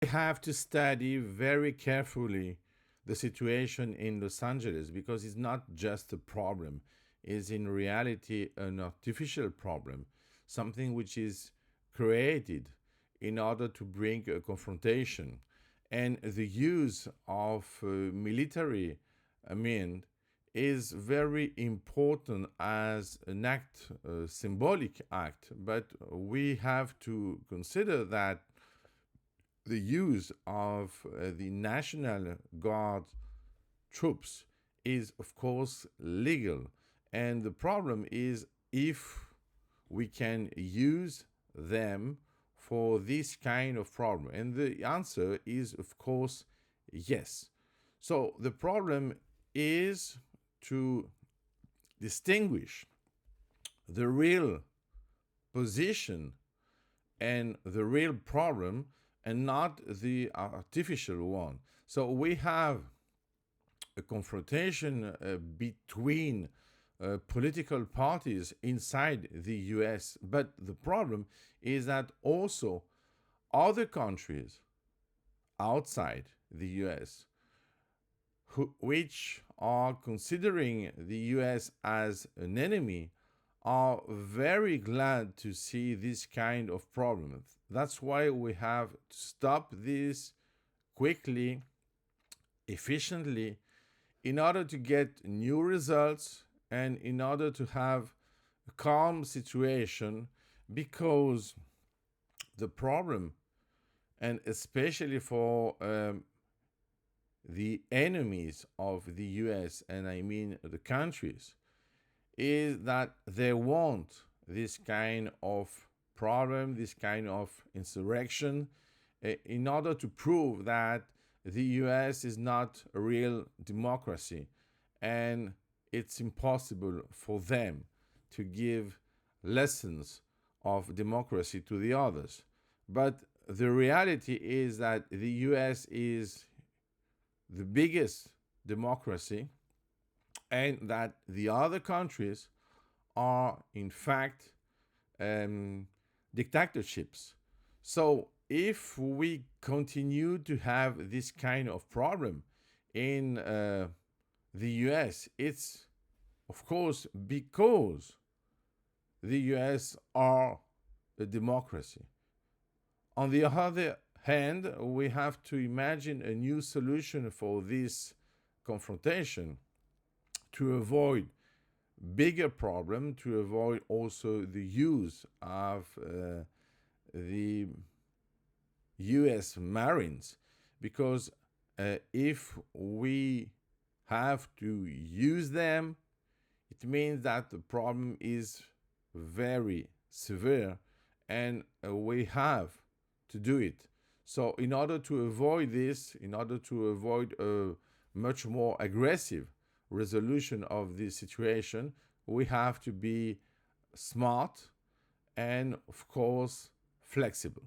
We have to study very carefully the situation in Los Angeles because it's not just a problem, it's in reality an artificial problem, something which is created in order to bring a confrontation. And the use of military, I mean, is very important as an act, a symbolic act, but we have to consider that the use of the National Guard troops is, of course, legal. And the problem is if we can use them for this kind of problem. And the answer is, of course, yes. So the problem is to distinguish the real position and the real problem and not the artificial one. So we have a confrontation between political parties inside the US, but the problem is that also other countries outside the US which are considering the US as an enemy are very glad to see this kind of problem. That's why we have to stop this quickly, efficiently, in order to get new results and in order to have a calm situation, because the problem, and especially for the enemies of the US, and I mean the countries, is that they want this kind of problem, this kind of insurrection, in order to prove that the US is not a real democracy and it's impossible for them to give lessons of democracy to the others. But the reality is that the US is the biggest democracy and that the other countries are, in fact, dictatorships. So, if we continue to have this kind of problem in the US, it's of course because the US are a democracy. On the other hand, we have to imagine a new solution for this confrontation to avoid bigger problem, to avoid also the use of the US Marines, because if we have to use them, it means that the problem is very severe and we have to do it. So, in order to avoid this, in order to avoid a much more aggressive resolution of this situation, we have to be smart and, of course, flexible.